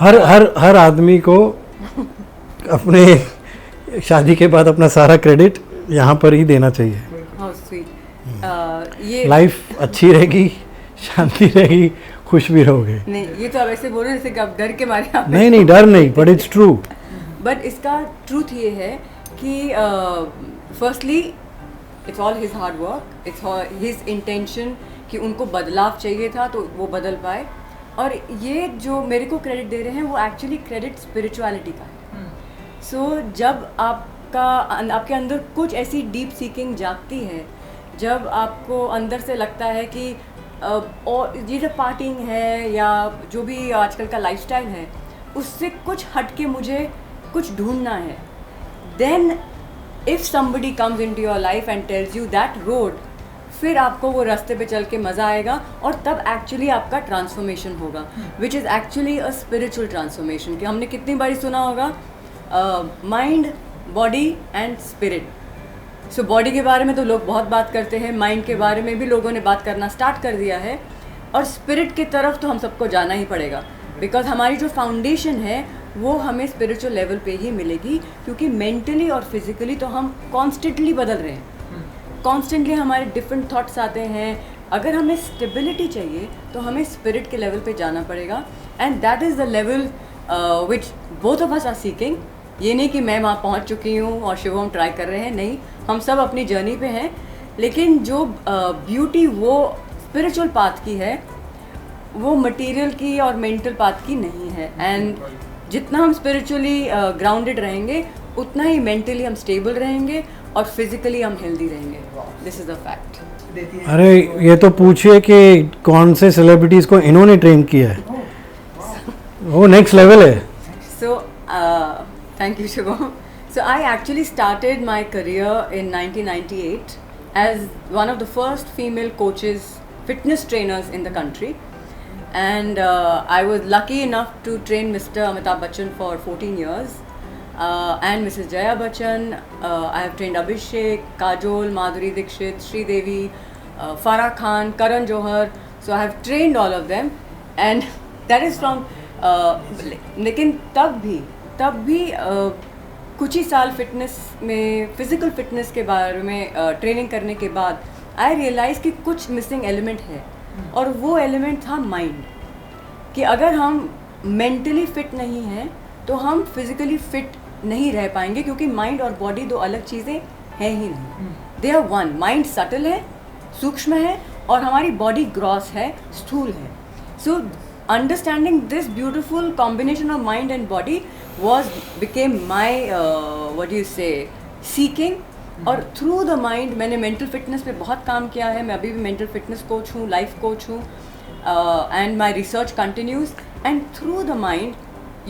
हर आदमी को अपने शादी के बाद अपना सारा क्रेडिट यहाँ पर ही देना चाहिए। How sweet. ये लाइफ अच्छी रहेगी, शांति रहेगी, खुश भी रहोगे। नहीं, ये तो आप ऐसे बोल रहे हैं जैसे कि आप डर के मारे आप नहीं डर नहीं, बट इट्स ट्रू। बट इसका ट्रूथ ये है कि firstly it's all his hard work, it's his intention कि उनको बदलाव चाहिए था तो वो बदल पाए। और ये जो मेरे को क्रेडिट दे रहे हैं वो एक्चुअली क्रेडिट स्पिरिचुअलिटी का है। सो जब आपके अंदर कुछ ऐसी डीप सीकिंग जागती है, जब आपको अंदर से लगता है कि और ये जो पार्टिंग है या जो भी आजकल का लाइफस्टाइल है उससे कुछ हट के मुझे कुछ ढूंढना है, then if somebody comes into your life and tells you that road, फिर आपको वो रास्ते पे चल के मज़ा आएगा और तब एक्चुअली आपका ट्रांसफॉर्मेशन होगा, which is actually a spiritual transformation. कि हमने कितनी बारी सुना होगा mind, body and spirit. So body के बारे में तो लोग बहुत बात करते हैं, माइंड के बारे में भी लोगों ने बात करना स्टार्ट कर दिया है, और स्पिरिट की तरफ तो हम सबको जाना ही पड़ेगा, बिकॉज हमारी जो फाउंडेशन है वो हमें स्पिरिचुअल लेवल पे ही मिलेगी, क्योंकि मेंटली और फिजिकली तो हम कॉन्स्टेंटली बदल रहे हैं, कॉन्स्टेंटली हमारे डिफरेंट थॉट्स आते हैं। अगर हमें स्टेबिलिटी चाहिए तो हमें स्पिरिट के लेवल पे जाना पड़ेगा, and that is the level which both of us are seeking. ये नहीं कि मैं वहाँ पहुँच चुकी हूँ और शिवम ट्राई कर रहे हैं, नहीं, हम सब अपनी जर्नी पे हैं, लेकिन जो ब्यूटी वो स्पिरिचुअल पाथ की है वो मटेरियल की और मेंटल पाथ की नहीं है। एंड जितना हम स्पिरिचुअली ग्राउंडेड रहेंगे उतना ही मेंटली हम स्टेबल रहेंगे और फिजिकली हम हेल्दी रहेंगे। This is a fact. अरे ये तो पूछिए कि कौन से सेलिब्रिटीज़ को इन्होंने ट्रेन किया है, वो नेक्स्ट लेवल है। So thank you Shivam. So I actually started my career in 1998 as one of the first female coaches, fitness trainers in the country, and I was lucky enough to train Mr. Amitabh Bachchan for 14 years and Mrs. Jaya Bachchan. I have trained Abhishek, Kajol, Madhuri Dixit, Sridevi, Farah Khan, Karan Johar. So I have trained all of them, and that is from लेकिन तब भी कुछ ही साल fitness में, physical fitness के बारे में training करने के बाद आई रियलाइज़ कि कुछ मिसिंग एलिमेंट है, और वो एलिमेंट था माइंड। कि अगर हम मेंटली फिट नहीं हैं तो हम फिज़िकली फिट नहीं रह पाएंगे, क्योंकि माइंड और बॉडी दो अलग चीज़ें हैं ही नहीं, they are one. Mind subtle है, सूक्ष्म है, और हमारी बॉडी ग्रॉस है, स्थूल है। सो understanding this beautiful combination of mind and body became my what do you say, seeking। और through the mind मैंने mental fitness पे बहुत काम किया है, मैं अभी भी mental fitness coach हूँ, life coach हूँ, and my research continues, and through the mind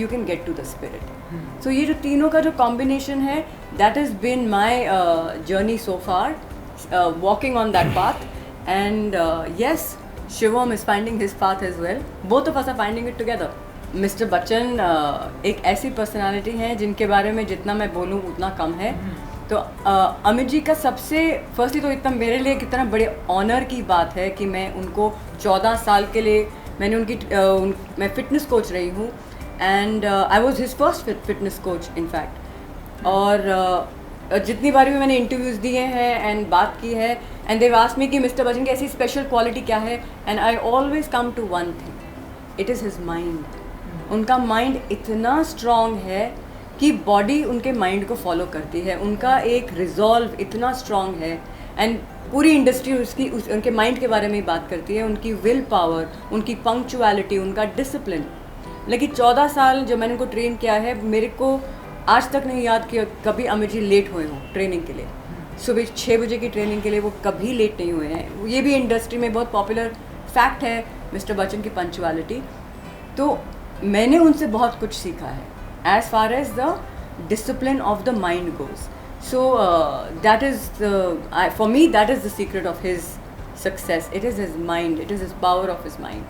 you can get to the spirit। so ये जो तीनों का जो combination है, that has been my journey so far, walking on that path, and yes, Shivam is finding his path as well. Both of us are finding it together. Mr. Bachchan एक ऐसी personality हैं जिनके बारे में जितना मैं बोलूँ उतना कम है। तो अमित जी का सबसे फर्स्टली तो इतना मेरे लिए कितना बड़े ऑनर की बात है कि मैं उनको 14 साल के लिए मैंने मैं फ़िटनेस कोच रही हूँ, and I was his first fitness coach in fact. और जितनी बार भी मैंने इंटरव्यूज़ दिए हैं एंड बात की है, एंड देव आस्क्ड मी कि मिस्टर बच्चन की ऐसी स्पेशल क्वालिटी क्या है, and I always come to one thing, it is his mind. उनका माइंड इतना स्ट्रॉन्ग है कि बॉडी उनके माइंड को फॉलो करती है, उनका एक रिजॉल्व इतना स्ट्रॉन्ग है, एंड पूरी इंडस्ट्री उनके माइंड के बारे में ही बात करती है, उनकी विल पावर, उनकी पंक्चुअलिटी, उनका डिसिप्लिन। लेकिन 14 साल जो मैंने उनको ट्रेन किया है, मेरे को आज तक नहीं याद कि कभी अमित जी लेट हुए हों ट्रेनिंग के लिए। सुबह 6 बजे की ट्रेनिंग के लिए वो कभी लेट नहीं हुए हैं। ये भी इंडस्ट्री में बहुत पॉपुलर फैक्ट है मिस्टर बच्चन की पंक्चुअलिटी। तो मैंने उनसे बहुत कुछ सीखा है as far as the discipline of the mind goes. So that is for me that is the secret of his success. It is his mind, it is his power of his mind.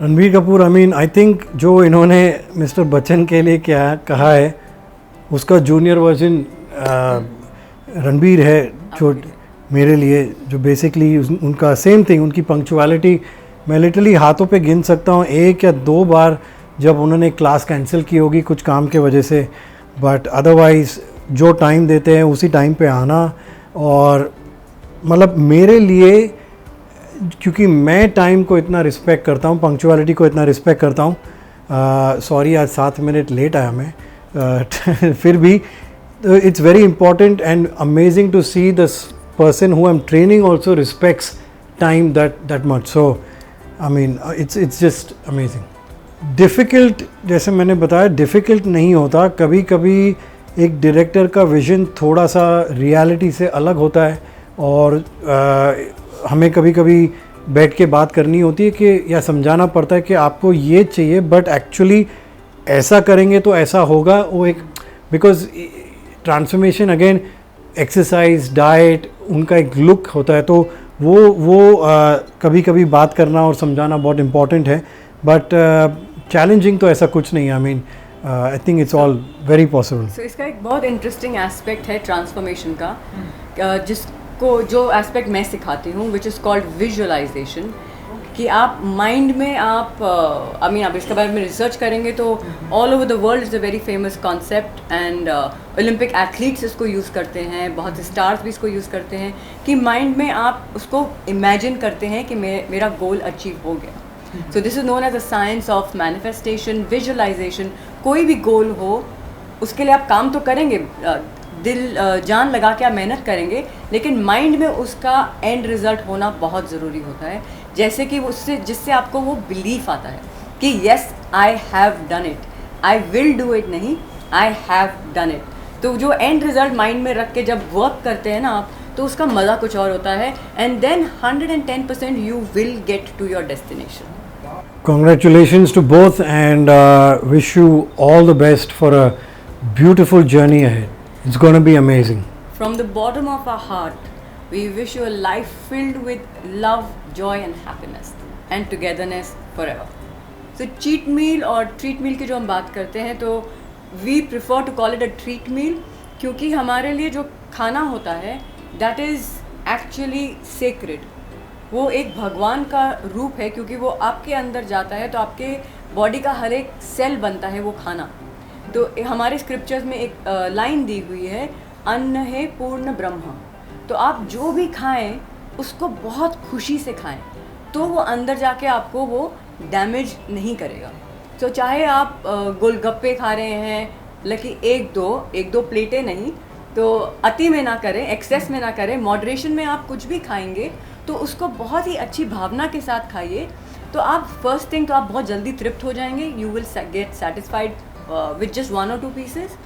Ranbir Kapoor, I mean I think जो इन्होंने mister Bachchan के लिए क्या कहा है उसका junior version Ranbir है, जो मेरे लिए जो बेसिकली उनका सेम थिंग, उनकी पंक्चुअलिटी मैं लिटरली हाथों पे गिन सकता हूँ। 1 या 2 बार जब उन्होंने क्लास कैंसिल की होगी कुछ काम के वजह से, बट अदरवाइज़ जो टाइम देते हैं उसी टाइम पे आना। और मतलब मेरे लिए, क्योंकि मैं टाइम को इतना रिस्पेक्ट करता हूँ, पंक्चुअलिटी को इतना रिस्पेक्ट करता हूँ, सॉरी आज 7 मिनट लेट आया मैं, फिर भी it's very important and amazing to see this person who I'm training also respects time that much. So I mean it's just amazing. Difficult, जैसे मैंने बताया, difficult नहीं होता। कभी कभी एक डायरेक्टर का विजन थोड़ा सा रियलिटी से अलग होता है और हमें कभी कभी बैठ के बात करनी होती है कि या समझाना पड़ता है कि आपको ये चाहिए बट एक्चुअली ऐसा करेंगे तो ऐसा होगा। वो एक because transformation again exercise diet उनका एक लुक होता है, तो वो कभी कभी बात करना और समझाना बहुत इम्पॉर्टेंट है। बट चैलेंजिंग तो ऐसा कुछ नहीं है। I mean I think it's all very possible. So इसका एक बहुत इंटरेस्टिंग एस्पेक्ट है ट्रांसफॉर्मेशन का, जिसको जो एस्पेक्ट मैं सिखाती हूँ विच इज़ कॉल्ड विजुअलाइजेशन, कि आप माइंड में आप आई मीन आप इसके बारे में रिसर्च करेंगे तो all over the world is a very famous concept and Olympic athletes इसको यूज़ करते हैं, बहुत से स्टार्स भी इसको यूज़ करते हैं कि माइंड में आप उसको इमेजिन करते हैं कि मेरा गोल अचीव हो गया। So this is known as a science of manifestation, visualisation. कोई भी गोल हो उसके लिए आप काम तो करेंगे, दिल जान लगा के आप मेहनत करेंगे, लेकिन माइंड में उसका एंड रिज़ल्ट होना बहुत ज़रूरी होता है। जैसे कि उससे जिससे आपको वो बिलीफ आता है कि yes I have done it, I will do it नहीं, आई हैव डन इट। तो जो एंड रिज़ल्ट माइंड में रख के जब वर्क करते हैं ना आप, तो उसका मज़ा कुछ और होता है। And then 110% you will get to your destination. Congratulations to both and wish you all the best for a beautiful journey ahead. It's going to be amazing. From the bottom of our heart, we wish you a life filled with love, joy and happiness and togetherness forever. So cheat meal और treat meal की जो हम बात करते हैं, तो we prefer to call it a treat meal, क्योंकि हमारे लिए जो खाना होता है that is actually sacred. वो एक भगवान का रूप है, क्योंकि वो आपके अंदर जाता है तो आपके बॉडी का हर एक सेल बनता है वो खाना। तो हमारे स्क्रिप्चर्स में एक लाइन दी हुई है, अन्न है पूर्ण ब्रह्म। तो आप जो भी खाएं उसको बहुत खुशी से खाएं, तो वो अंदर जाके आपको वो डैमेज नहीं करेगा। तो चाहे आप गोलगप्पे खा रहे हैं, लेकिन एक दो प्लेटें नहीं, तो अति में ना करें, एक्सेस में ना करें, मॉडरेशन में आप कुछ भी खाएंगे तो उसको बहुत ही अच्छी भावना के साथ खाइए। तो आप फर्स्ट थिंग तो आप बहुत जल्दी तृप्त हो जाएंगे, you will gate satisfied with just 1 or 2 pieces,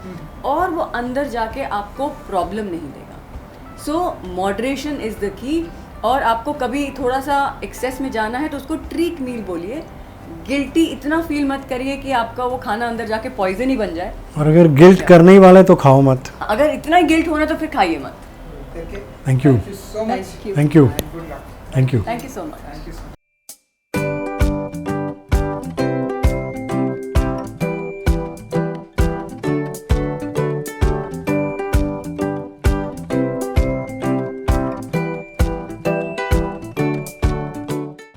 और वो अंदर जाके आपको प्रॉब्लम नहीं देगा। सो मॉडरेशन इज़ द की। और आपको कभी थोड़ा सा एक्सेस में जाना है तो उसको ट्रीट मील बोलिए। गिल्टी इतना फील मत करिए कि आपका वो खाना अंदर जाके पॉइजन ही बन जाए। और अगर गिल्ट करने ही वाला है तो खाओ मत। अगर इतना ही गिल्ट हो रहा है तो फिर खाइए मत। Thank you. Thank you so much. Thank you. Thank you. And good luck. Thank you. Thank you so much. Thank you so much.